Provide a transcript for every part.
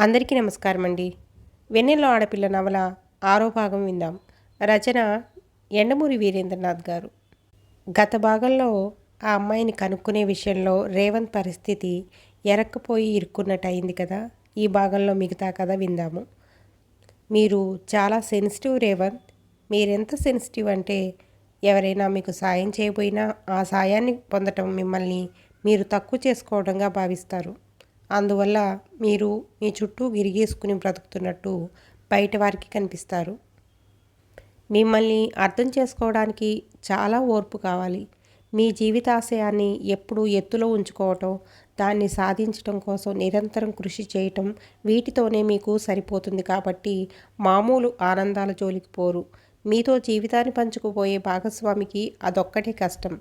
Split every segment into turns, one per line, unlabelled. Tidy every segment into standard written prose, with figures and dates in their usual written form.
అందరికీ నమస్కారం అండి. 'వెన్నెల ఆడపిల్ల' నవల 6వ భాగం విందాం. రచన యండమూరి వీరేంద్రనాథ్ గారు. గత భాగంలో ఆ అమ్మాయిని కనుక్కునే విషయంలో రేవంత్ పరిస్థితి ఎరక్కపోయి ఇరుక్కున్నట్టు అయింది కదా! ఈ భాగంలో మిగతా కథ విందాము. మీరు చాలా సెన్సిటివ్ రేవంత్. మీరెంత సెన్సిటివ్ అంటే ఎవరైనా మీకు సాయం చేయబోయినా ఆ సాయాన్ని పొందటం మిమ్మల్ని మీరు తక్కువ చేసుకోవడంగా భావిస్తారు. అందువల్ల మీరు మీ చుట్టూ గిరిగేసుకుని బ్రతుకుతున్నట్టు బయట వారికి కనిపిస్తారు. మిమ్మల్ని అర్థం చేసుకోవడానికి చాలా ఓర్పు కావాలి. మీ జీవితాశయాన్ని ఎప్పుడూ ఎత్తులో ఉంచుకోవటం, దాన్ని సాధించటం కోసం నిరంతరం కృషి చేయటం వీటితోనే మీకు సరిపోతుంది కాబట్టి మామూలు ఆనందాల జోలికి పోరు. మీతో జీవితాన్ని పంచుకుపోయే భాగస్వామికి అదొక్కటే కష్టం.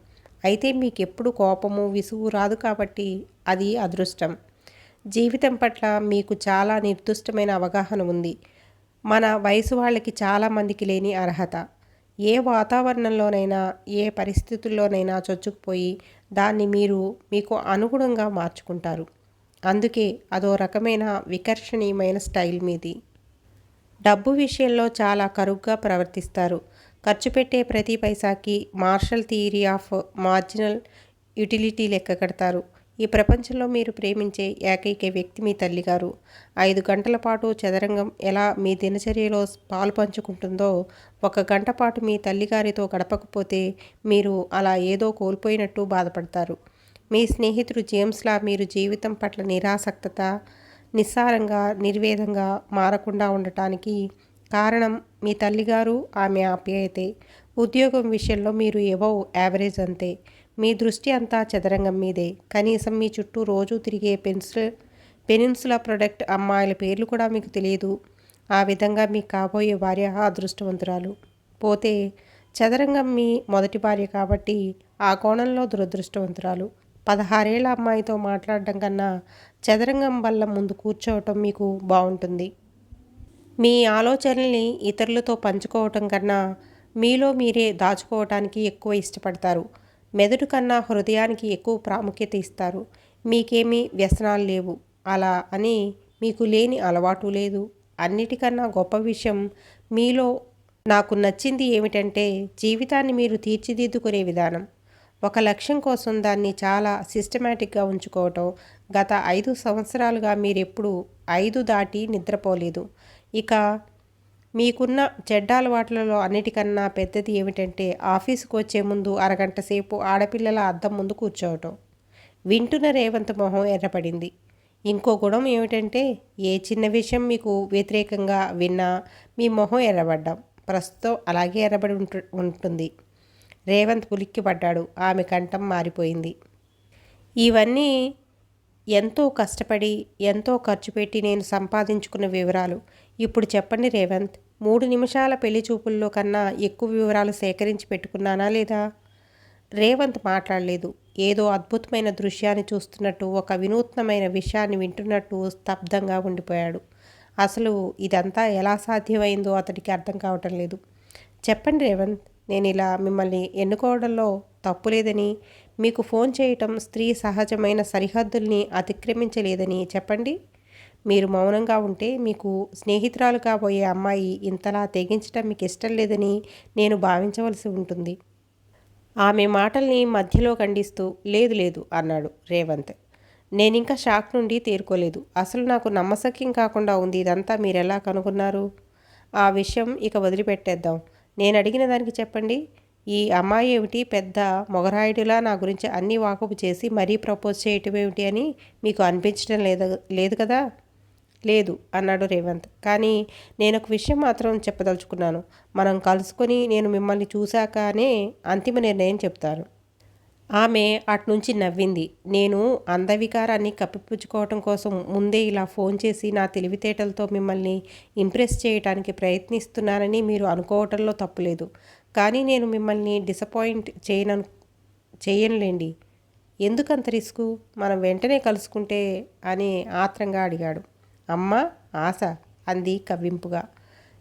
అయితే మీకెప్పుడు కోపము, విసుగు రాదు కాబట్టి అది అదృష్టం. జీవితం పట్ల మీకు చాలా నిర్దుష్టమైన అవగాహన ఉంది. మన వయసు వాళ్ళకి చాలామందికి లేని అర్హత. ఏ వాతావరణంలోనైనా, ఏ పరిస్థితుల్లోనైనా చొచ్చుకుపోయి దాన్ని మీరు మీకు అనుగుణంగా మార్చుకుంటారు. అందుకే అదో రకమైన వికర్షణీయమైన స్టైల్ మీది. డబ్బు విషయంలో చాలా కరుగ్గా ప్రవర్తిస్తారు. ఖర్చు పెట్టే ప్రతి పైసాకి Marshall theory of marginal utility లెక్క కడతారు. ఈ ప్రపంచంలో మీరు ప్రేమించే ఏకైక వ్యక్తి మీ తల్లిగారు. 5 గంటల పాటు చదరంగం ఎలా మీ దినచర్యలో పాలు పంచుకుంటుందో, 1 గంట పాటు మీ తల్లిగారితో గడపకపోతే మీరు అలా ఏదో కోల్పోయినట్టు బాధపడతారు. మీ స్నేహితుడు జేమ్స్లా మీరు జీవితం పట్ల నిరాసక్తత, నిస్సారంగా, నిర్వేదంగా మారకుండా ఉండటానికి కారణం మీ తల్లిగారు, ఆమె ఆప్యాయతే. ఉద్యోగం విషయంలో మీరు ఎబవ్ యావరేజ్ అంతే. మీ దృష్టి అంతా చదరంగం మీదే. కనీసం మీ చుట్టూ రోజూ తిరిగే పెనిన్సులా ప్రొడక్ట్ అమ్మాయిల పేర్లు కూడా మీకు తెలియదు. ఆ విధంగా మీ కాబోయే భార్య అదృష్టవంతురాలు. పోతే చదరంగం మీ మొదటి భార్య కాబట్టి ఆ కోణంలో దురదృష్టవంతురాలు. 16 ఏళ్ల అమ్మాయితో మాట్లాడడం కన్నా చదరంగం బల్ల ముందు కూర్చోవటం మీకు బాగుంటుంది. మీ ఆలోచనల్ని ఇతరులతో పంచుకోవటం కన్నా మీలో మీరే దాచుకోవటానికి ఎక్కువ ఇష్టపడతారు. మెదడు కన్నా హృదయానికి ఎక్కువ ప్రాముఖ్యత ఇస్తారు. మీకేమీ వ్యసనాలు లేవు. అలా అని మీకు లేని అలవాటు లేదు. అన్నిటికన్నా గొప్ప విషయం మీలో నాకు నచ్చింది ఏమిటంటే జీవితాన్ని మీరు తీర్చిదిద్దుకునే విధానం. ఒక లక్ష్యం కోసం దాన్ని చాలా సిస్టమేటిక్గా ఉంచుకోవటం. గత 5 సంవత్సరాలుగా మీరెప్పుడు 5 దాటి నిద్రపోలేదు. ఇక మీకున్న చెడ్డ అలవాట్లలో అన్నిటికన్నా పెద్దది ఏమిటంటే ఆఫీసుకు వచ్చే ముందు అరగంట సేపు ఆడపిల్లల అద్దం ముందు కూర్చోవటం. వింటున్న రేవంత్ మొహం ఎర్రపడింది. ఇంకో గుణం ఏమిటంటే ఏ చిన్న విషయం మీకు వ్యతిరేకంగా విన్నా మీ మొహం ఎర్రబడ్డాం. ప్రస్తుతం అలాగే ఎర్రబడి ఉంటుంది. రేవంత్ ఉలిక్కిపడ్డాడు. ఆమె కంఠం మారిపోయింది. ఇవన్నీ ఎంతో కష్టపడి, ఎంతో ఖర్చు పెట్టి నేను సంపాదించుకున్న వివరాలు. ఇప్పుడు చెప్పండి రేవంత్, 3 నిమిషాల పెళ్లి చూపుల్లో కన్నా ఎక్కువ వివరాలు సేకరించి పెట్టుకున్నానా లేదా? రేవంత్ మాట్లాడలేదు. ఏదో అద్భుతమైన దృశ్యాన్ని చూస్తున్నట్టు, ఒక వినూత్నమైన విషయాన్ని వింటున్నట్టు స్తబ్దంగా ఉండిపోయాడు. అసలు ఇదంతా ఎలా సాధ్యమైందో అతడికి అర్థం కావటం లేదు. చెప్పండి రేవంత్, నేను ఇలా మిమ్మల్ని ఎన్నుకోవడంలో తప్పులేదని, మీకు ఫోన్ చేయటం స్త్రీ సహజమైన సరిహద్దుల్ని అతిక్రమించలేదని చెప్పండి. మీరు మౌనంగా ఉంటే మీకు స్నేహితురాలు కాబోయే అమ్మాయి ఇంతలా తెగించటం మీకు ఇష్టం లేదని నేను భావించవలసి ఉంటుంది. ఆమె మాటల్ని మధ్యలో ఖండిస్తూ లేదు లేదు అన్నాడు రేవంత్. నేనింకా షాక్ నుండి తేరుకోలేదు. అసలు నాకు నమ్మశక్యం కాకుండా ఉంది. ఇదంతా మీరెలా కనుగొన్నారు? ఆ విషయం ఇక వదిలిపెట్టేద్దాం. నేను అడిగిన దానికి చెప్పండి. ఈ అమ్మాయి ఏమిటి పెద్ద మొగరాయుడిలా నా గురించి అన్నీ వాకపు చేసి మరీ ప్రపోజ్ చేయటం ఏమిటి అని మీకు అనిపించడం లేదు కదా? లేదు అన్నాడు రేవంత్. కానీ నేనొక విషయం మాత్రం చెప్పదలుచుకున్నాను. మనం కలుసుకొని నేను మిమ్మల్ని చూశాకనే అంతిమ నిర్ణయం చెప్తాను. ఆమె అట్నుంచి నవ్వింది. నేను అందవికారాన్ని కప్పిపుచ్చుకోవటం కోసం ముందే ఇలా ఫోన్ చేసి నా తెలివితేటలతో మిమ్మల్ని ఇంప్రెస్ చేయటానికి ప్రయత్నిస్తున్నానని మీరు అనుకోవటంలో తప్పులేదు. కానీ నేను మిమ్మల్ని డిసప్పాయింట్ చేయనులేండి. ఎందుకంత రిస్కు? మనం వెంటనే కలుసుకుంటే అని ఆత్రంగా అడిగాడు. అమ్మా ఆశ అంది కవ్వింపుగా.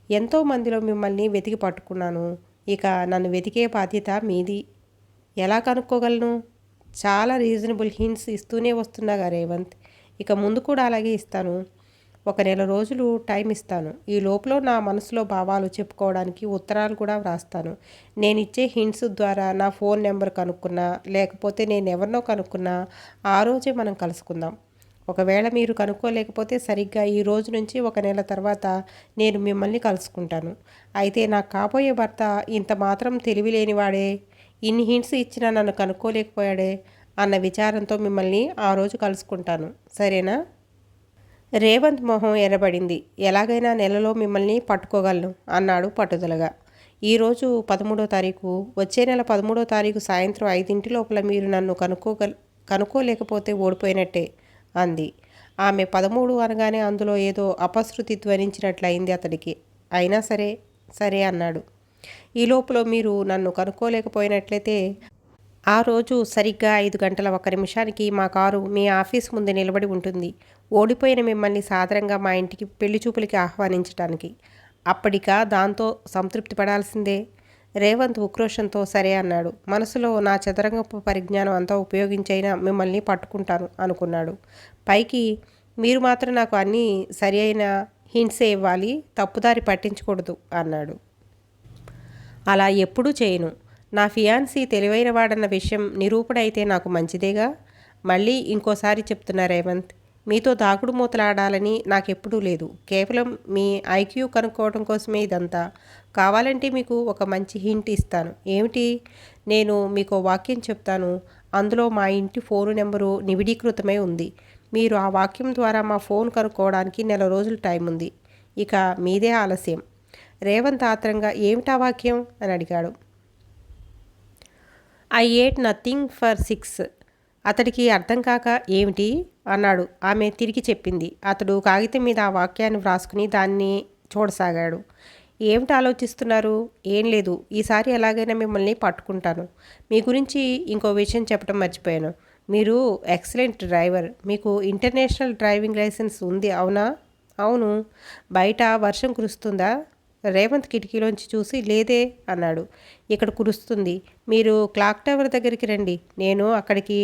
ఎంతోమందిలో మిమ్మల్ని వెతికి పట్టుకున్నాను. ఇక నన్ను వెతికే బాధ్యత మీది. ఎలా కనుక్కోగలను? చాలా రీజనబుల్ హింట్స్ ఇస్తూనే వస్తున్నాగా రేవంత్. ఇక ముందు కూడా అలాగే ఇస్తాను. ఒక నెల రోజులు టైం ఇస్తాను. ఈ లోపల నా మనసులో భావాలు చెప్పుకోవడానికి ఉత్తరాలు కూడా వ్రాస్తాను. నేనిచ్చే హింట్స్ ద్వారా నా ఫోన్ నెంబర్ కనుక్కున్నా, లేకపోతే నేనెవరినో కనుక్కున్నా ఆ రోజే మనం కలుసుకుందాం. ఒకవేళ మీరు కనుక్కోలేకపోతే సరిగ్గా ఈ రోజు నుంచి ఒక నెల తర్వాత నేను మిమ్మల్ని కలుసుకుంటాను. అయితే నాకు కాబోయే భర్త ఇంత మాత్రం తెలివి లేనివాడే, ఇన్ని హింట్స్ ఇచ్చినా నన్ను కనుక్కోలేకపోయాడే అన్న విచారంతో మిమ్మల్ని ఆ రోజు కలుసుకుంటాను. సరేనా? రేవంత్ మొహం ఎర్రబడింది. ఎలాగైనా నెలలో మిమ్మల్ని పట్టుకోగలను అన్నాడు పట్టుదలగా. ఈరోజు 13వ తారీఖు. వచ్చే నెల 13వ తారీఖు సాయంత్రం 5 లోపల మీరు నన్ను కనుక్కోలేకపోతే ఓడిపోయినట్టే అంది. ఆమె 13 అనగానే అందులో ఏదో అపశృతి ధ్వనించినట్లయింది అతడికి. అయినా సరే సరే అన్నాడు. ఈ లోపల మీరు నన్ను కనుక్కోలేకపోయినట్లయితే ఆ రోజు సరిగ్గా 5:01 మా కారు మీ ఆఫీస్ ముందు నిలబడి ఉంటుంది. ఓడిపోయిన మిమ్మల్ని సాదరంగా మా ఇంటికి పెళ్లి చూపులకి ఆహ్వానించటానికి. అప్పటికా దాంతో సంతృప్తి పడాల్సిందే. రేవంత్ ఉక్రోషంతో సరే అన్నాడు. మనసులో నా చదరంగపు పరిజ్ఞానం అంతా ఉపయోగించైనా మిమ్మల్ని పట్టుకుంటాను అనుకున్నాడు. పైకి మీరు మాత్రం నాకు అన్నీ సరి అయిన హింట్సే ఇవ్వాలి, తప్పుదారి పట్టించకూడదు అన్నాడు. అలా ఎప్పుడూ చేయను. నా ఫియాన్సీ తెలివైనవాడన్న విషయం నిరూపణ అయితే నాకు మంచిదేగా. మళ్ళీ ఇంకోసారి చెప్తున్నా రేవంత్, మీతో దాగుడు మూతలాడాలని నాకెప్పుడూ లేదు. కేవలం మీ ఐక్యూ కనుక్కోవడం కోసమే ఇదంతా. కావాలంటే మీకు ఒక మంచి హింట్ ఇస్తాను. ఏమిటి? నేను మీకు వాక్యం చెప్తాను. అందులో మా ఇంటి ఫోను నెంబరు నిబిడీకృతమై ఉంది. మీరు ఆ వాక్యం ద్వారా మా ఫోన్ కనుక్కోవడానికి నెల రోజులు టైం ఉంది. ఇక మీదే ఆలస్యం. రేవంత్ ఆత్రంగా ఏమిటా వాక్యం అని అడిగాడు. I ate nothing for 6. అతడికి అర్థం కాక ఏమిటి అన్నాడు. ఆమె తిరిగి చెప్పింది. అతడు కాగితం మీద ఆ వాక్యాన్ని వ్రాసుకుని దాన్ని చూడసాగాడు. ఏమిటి ఆలోచిస్తున్నారు? ఏం లేదు. ఈసారి ఎలాగైనా మిమ్మల్ని పట్టుకుంటాను. మీ గురించి ఇంకో విషయం చెప్పడం మర్చిపోయాను. మీరు ఎక్సలెంట్ డ్రైవర్. మీకు ఇంటర్నేషనల్ డ్రైవింగ్ లైసెన్స్ ఉంది అవునా? అవును. బయట వర్షం కురుస్తుందా? రేవంత్ కిటికీలోంచి చూసి లేదే అన్నాడు. ఇక్కడ కురుస్తుంది. మీరు క్లాక్ టవర్ దగ్గరికి రండి. నేను అక్కడికి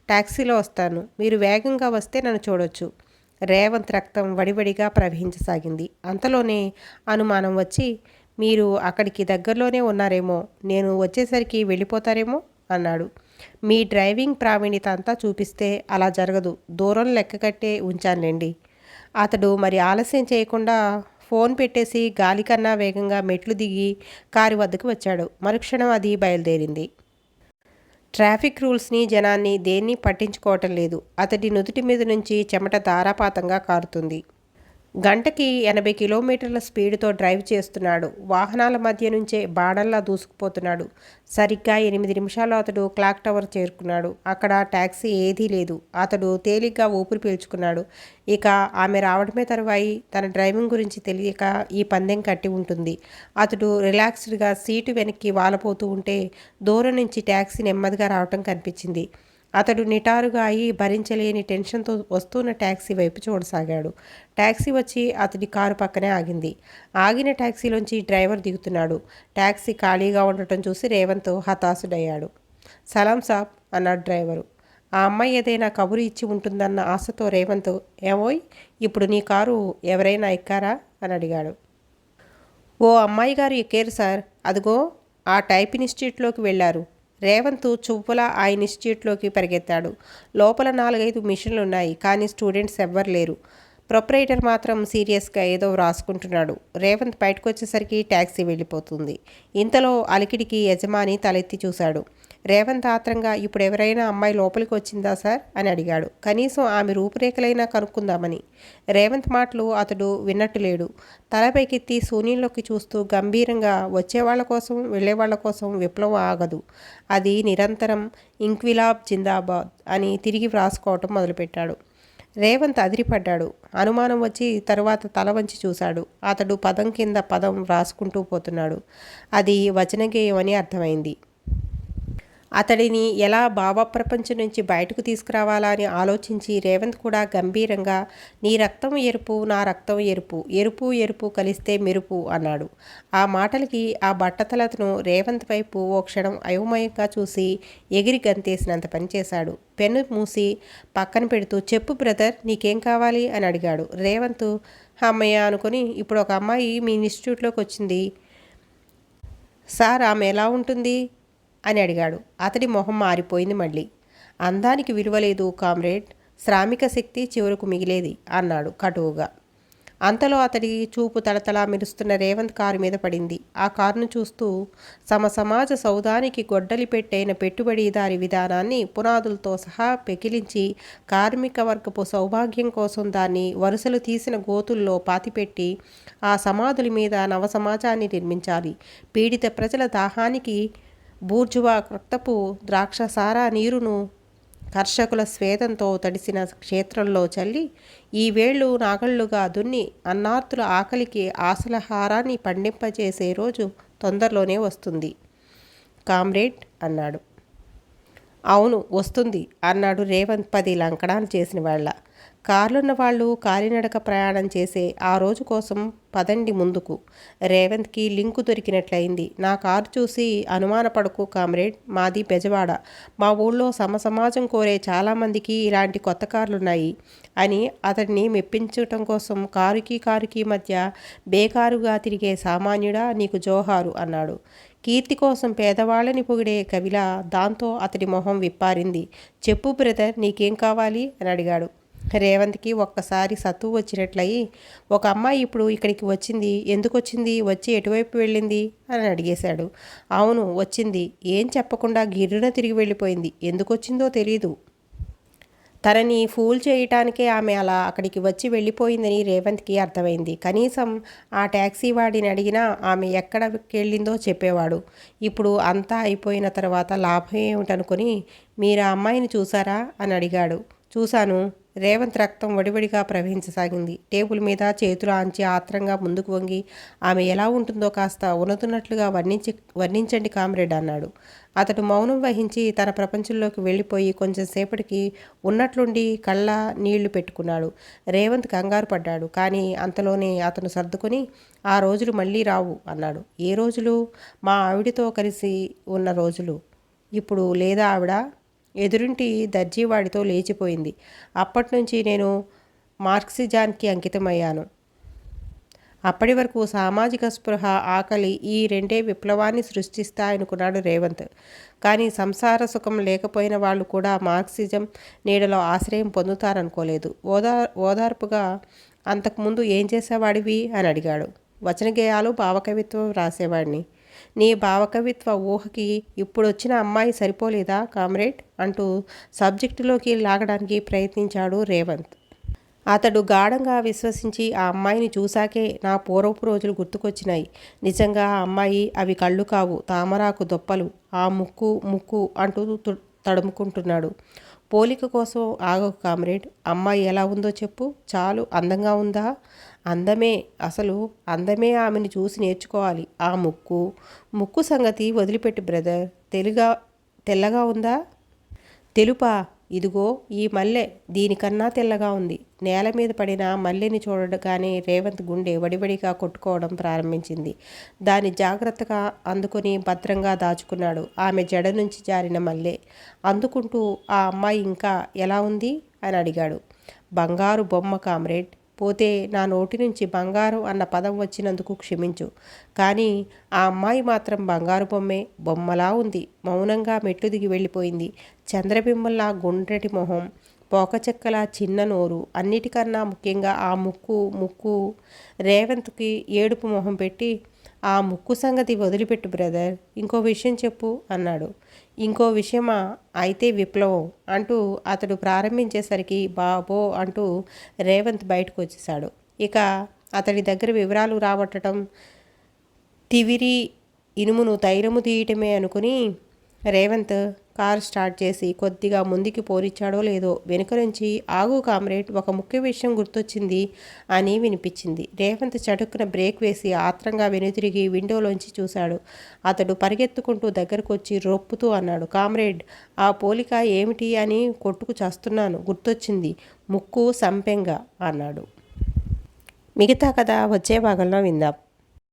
టాక్సీలో వస్తాను. మీరు వేగంగా వస్తే నన్ను చూడొచ్చు. రేవంత్ రక్తం వడివడిగా ప్రవహించసాగింది. అంతలోనే అనుమానం వచ్చి, మీరు అక్కడికి దగ్గరలోనే ఉన్నారేమో, నేను వచ్చేసరికి వెళ్ళిపోతారేమో అన్నాడు. మీ డ్రైవింగ్ ప్రావీణ్యత అంతా చూపిస్తే అలా జరగదు. దూరం లెక్కకట్టే ఉంచానులేండి. అతడు మరి ఆలస్యం చేయకుండా ఫోన్ పెట్టేసి గాలి కన్నా వేగంగా మెట్లు దిగి కారు వద్దకు వచ్చాడు. మరుక్షణం అది బయలుదేరింది. ట్రాఫిక్ రూల్స్ని, జనాన్ని దేన్ని పట్టించుకోవటం లేదు. అతడి నుదుటి మీద నుంచి చెమట ధారాపాతంగా కారుతుంది. గంటకి 80 కిలోమీటర్ల స్పీడ్తో డ్రైవ్ చేస్తున్నాడు. వాహనాల మధ్య నుంచే బాణంలా దూసుకుపోతున్నాడు. సరిగ్గా 8 నిమిషాల్లో అతడు క్లాక్ టవర్ చేరుకున్నాడు. అక్కడ టాక్సీ ఏదీ లేదు. అతడు తేలిగ్గా ఊపిరి పీల్చుకున్నాడు. ఇక ఆమె రావడమే తరువాయి. తన డ్రైవింగ్ గురించి తెలియక ఈ పందెం కట్టి ఉంటుంది. అతడు రిలాక్స్డ్గా సీటు వెనక్కి వాలపోతూ ఉంటే దూరం నుంచి టాక్సీ నెమ్మదిగా రావటం కనిపించింది. అతడు నిటారుగా అయి భరించలేని టెన్షన్తో వస్తున్న టాక్సీ వైపు చూడసాగాడు. టాక్సీ వచ్చి అతడి కారు పక్కనే ఆగింది. ఆగిన టాక్సీలోంచి డ్రైవర్ దిగుతున్నాడు. టాక్సీ ఖాళీగా ఉండటం చూసి రేవంత్ హతాశుడయ్యాడు. సలాం సాబ్ అన్నాడు డ్రైవరు. ఆ అమ్మాయి ఏదైనా కబురు ఇచ్చి ఉంటుందన్న ఆశతో రేవంత్, ఏమోయ్ ఇప్పుడు నీ కారు ఎవరైనా ఎక్కారా అని అడిగాడు. ఓ అమ్మాయి గారు ఎక్కారు సార్. అదిగో ఆ టైప్ ఇన్స్టిట్యూట్లోకి వెళ్ళారు. రేవంత్ చువ్వలా ఆ ఇన్స్టిట్యూట్లోకి పరిగెత్తాడు. లోపల 4-5 మిషన్లున్నాయి. కానీ స్టూడెంట్స్ ఎవ్వరు లేరు. ప్రొపరేటర్ మాత్రం సీరియస్గా ఏదో వ్రాసుకుంటున్నాడు. రేవంత్ బయటకు వచ్చేసరికి ట్యాక్సీ వెళ్ళిపోతుంది. ఇంతలో అలికిడికి యజమాని తలెత్తి చూశాడు. రేవంత్ ఆత్రంగా ఇప్పుడు ఎవరైనా అమ్మాయి లోపలికి వచ్చిందా సార్ అని అడిగాడు. కనీసం ఆమె రూపురేఖలైనా కనుక్కుందామని. రేవంత్ మాటలు అతడు విన్నట్టు లేడు. తలపైకెత్తి శూన్యంలోకి చూస్తూ గంభీరంగా, వచ్చేవాళ్ల కోసం వెళ్ళేవాళ్ల కోసం విప్లవం ఆగదు. అది నిరంతరం ఇంక్విలాబ్ జిందాబాద్ అని తిరిగి వ్రాసుకోవటం మొదలుపెట్టాడు. రేవంత్ అదిరిపడ్డాడు. అనుమానం వచ్చి తరువాత తల వంచి చూశాడు. అతడు పదం కింద పదం వ్రాసుకుంటూ పోతున్నాడు. అది వచనగేయం అని అర్థమైంది. అతడిని ఎలా భావప్రపంచం నుంచి బయటకు తీసుకురావాలా అని ఆలోచించి రేవంత్ కూడా గంభీరంగా, నీ రక్తం ఎరుపు, నా రక్తం ఎరుపు, ఎరుపు ఎరుపు కలిస్తే మెరుపు అన్నాడు. ఆ మాటలకి ఆ బట్టతలతను రేవంత్ వైపు ఓ క్షణం అయోమయంగా చూసి ఎగిరి గంతేసినంత పనిచేశాడు. పెన్ను మూసి పక్కన పెడుతూ, చెప్పు బ్రదర్, నీకేం కావాలి అని అడిగాడు. రేవంత్ అమ్మయ్య అనుకుని, ఇప్పుడు ఒక అమ్మాయి మీ ఇన్స్టిట్యూట్లోకి వచ్చింది సార్, ఆమె ఎలా ఉంటుంది అని అడిగాడు. అతడి మొహం మారిపోయింది మళ్ళీ. అందానికి విలువలేదు కామ్రేడ్, శ్రామిక శక్తి చివరకు మిగిలేది అన్నాడు కటువుగా. అంతలో అతడి చూపు తడతలా మెరుస్తున్న రేవంత్ కారు మీద పడింది. ఆ కారును చూస్తూ, సమాజ సౌధానికి గొడ్డలి పెట్టైన పెట్టుబడిదారి విధానాన్ని పునాదులతో సహా పెకిలించి కార్మిక వర్గపు సౌభాగ్యం కోసం దాన్ని వరుసలు తీసిన గోతుల్లో పాతిపెట్టి ఆ సమాధుల మీద నవ సమాజాన్ని నిర్మించాలి. పీడిత ప్రజల దాహానికి బూర్జువా రక్తపు ద్రాక్షసారా నీరును కర్షకుల స్వేదంతో తడిసిన క్షేత్రంలో చల్లి ఈ వేళ్ళు నాగళ్ళుగా దున్ని అన్నార్తుల ఆకలికి ఆశలహారాన్ని పండింపజేసే రోజు తొందరలోనే వస్తుంది కామ్రేడ్ అన్నాడు. అవును వస్తుంది అన్నాడు రేవంత్ 10 లంకణాలు చేసిన వాళ్ళ. కార్లున్న వాళ్ళు కాలినడక ప్రయాణం చేసే ఆ రోజు కోసం పదండి ముందుకు. రేవంత్కి లింకు దొరికినట్లయింది. నా కారు చూసి అనుమానపడకు కామ్రేడ్, మాది బెజవాడ. మా ఊళ్ళో సమాజం కోరే చాలామందికి ఇలాంటి కొత్త కార్లున్నాయి అని అతడిని మెప్పించటం కోసం కారుకి మధ్య బేకారుగా తిరిగే సామాన్యుడా నీకు జోహారు అన్నాడు. కీర్తి కోసం పేదవాళ్ళని పొగిడే కవిలా దాంతో అతడి మొహం విప్పారింది. చెప్పు బ్రదర్, నీకేం కావాలి అని అడిగాడు. రేవంత్కి ఒక్కసారి సత్తువు వచ్చినట్లయి, ఒక అమ్మాయి ఇప్పుడు ఇక్కడికి వచ్చింది, ఎందుకు వచ్చింది, వచ్చి ఎటువైపు వెళ్ళింది అని అడిగేశాడు. అవును వచ్చింది, ఏం చెప్పకుండా గిర్రున తిరిగి వెళ్ళిపోయింది, ఎందుకు వచ్చిందో తెలీదు. తనని ఫూల్ చేయటానికే ఆమె అలా అక్కడికి వచ్చి వెళ్ళిపోయిందని రేవంత్కి అర్థమైంది. కనీసం ఆ ట్యాక్సీ వాడిని అడిగినా ఆమె ఎక్కడికి వెళ్ళిందో చెప్పేవాడు. ఇప్పుడు అంతా అయిపోయిన తర్వాత లాభం ఏమిటనుకొని, మీరు ఆ అమ్మాయిని చూసారా అని అడిగాడు. చూశాను. రేవంత్ రక్తం వడివడిగా ప్రవహించసాగింది. టేబుల్ మీద చేతులు ఆంచి ఆత్రంగా ముందుకు వంగి, ఆమె ఎలా ఉంటుందో కాస్త ఉన్నతున్నట్లుగా వర్ణించండి కామ్రేడ్ అన్నాడు. అతడు మౌనం వహించి తన ప్రపంచంలోకి వెళ్ళిపోయి కొంచెం సేపటికి ఉన్నట్లుండి కళ్ళ నీళ్లు పెట్టుకున్నాడు. రేవంత్ కంగారు పడ్డాడు. కానీ అంతలోనే అతను సర్దుకొని, ఆ రోజులు మళ్ళీ రావు అన్నాడు. ఏ రోజులు? మా ఆవిడతో కలిసి ఉన్న రోజులు. ఇప్పుడు లేదా ఆవిడ? ఎదురింటి దర్జీవాడితో లేచిపోయింది. అప్పటినుంచి నేను మార్క్సిజానికి అంకితమయ్యాను. అప్పటి వరకు సామాజిక స్పృహ, ఆకలి ఈ రెండే విప్లవాన్ని సృష్టిస్తాయనుకున్నాడు రేవంత్. కానీ సంసార సుఖం లేకపోయిన వాళ్ళు కూడా మార్క్సిజం నీడలో ఆశ్రయం పొందుతారనుకోలేదు. ఓదార్పుగా, అంతకుముందు ఏం చేసేవాడివి అని అడిగాడు. వచనగేయాలు, భావకవిత్వం రాసేవాడిని. నీ భావకవిత్వ ఊహకి ఇప్పుడొచ్చిన అమ్మాయి సరిపోలేదా కామ్రేడ్ అంటూ సబ్జెక్టులోకి లాగడానికి ప్రయత్నించాడు రేవంత్. అతడు గాఢంగా విశ్వసించి ఆ అమ్మాయిని చూశాకే నా పూర్వపు రోజులు గుర్తుకొచ్చినాయి. నిజంగా ఆ అమ్మాయి అవి కళ్ళు కావు, తామరాకు దొప్పలు. ఆ ముక్కు అంటూ తడుముకుంటున్నాడు. పోలిక కోసం ఆగకు కామ్రేడ్, అమ్మాయి ఎలా ఉందో చెప్పు చాలు. అందంగా ఉందా? అందమే, అసలు అందమే. ఆమెను చూసి నేర్చుకోవాలి. ఆ ముక్కు సంగతి వదిలిపెట్టు బ్రదర్. తెల్లగా ఉందా? తెలుపా? ఇదిగో ఈ మల్లె దీనికన్నా తెల్లగా ఉంది. నేల మీద పడిన మల్లెని చూడగానే రేవంత్ గుండె వడివడిగా కొట్టుకోవడం ప్రారంభించింది. దాన్ని జాగ్రత్తగా అందుకొని భద్రంగా దాచుకున్నాడు. ఆమె జడ నుంచి జారిన మల్లె అందుకుంటూ, ఆ అమ్మాయి ఇంకా ఎలా ఉంది అని అడిగాడు. బంగారు బొమ్మ కామ్రేడ్. పోతే నా నోటి నుంచి బంగారం అన్న పదం వచ్చినందుకు క్షమించు. కానీ ఆ అమ్మాయి మాత్రం బంగారు బొమ్మలా ఉంది. మౌనంగా మెట్లు దిగి వెళ్ళిపోయింది. చంద్రబింబంలా గుండ్రటి మొహం, పోకచెక్కల చిన్న నోరు, అన్నిటికన్నా ముఖ్యంగా ఆ ముక్కు. రేవంత్కి ఏడుపు మొహం పెట్టి, ఆ ముక్కు సంగతి వదిలిపెట్టు బ్రదర్, ఇంకో విషయం చెప్పు అన్నాడు. ఇంకో విషయమా? అయితే విప్లవం అంటూ అతడు ప్రారంభించేసరికి బాబో అంటూ రేవంత్ బయటకు వచ్చేశాడు. ఇక అతడి దగ్గర వివరాలు రాబట్టడం, తివిరి ఇనుమును తైలము తీయటమే అనుకుని రేవంత్ కారు స్టార్ట్ చేసి కొద్దిగా ముందుకి పోనిచ్చాడో లేదో వెనుక నుంచి ఆగు కామ్రేడ్, ఒక ముఖ్య విషయం గుర్తొచ్చింది అని వినిపించింది. రేవంత్ చటుక్కున బ్రేక్ వేసి ఆత్రంగా వెనుతిరిగి విండోలోంచి చూశాడు. అతడు పరిగెత్తుకుంటూ దగ్గరకు వచ్చి రొప్పుతూ అన్నాడు, కామ్రేడ్, ఆ పోలిక ఏమిటి అని కొట్టుకు చస్తున్నాను, గుర్తొచ్చింది, ముక్కు సంపెంగ అన్నాడు. మిగతా కథ వచ్చే భాగంలో విందాం.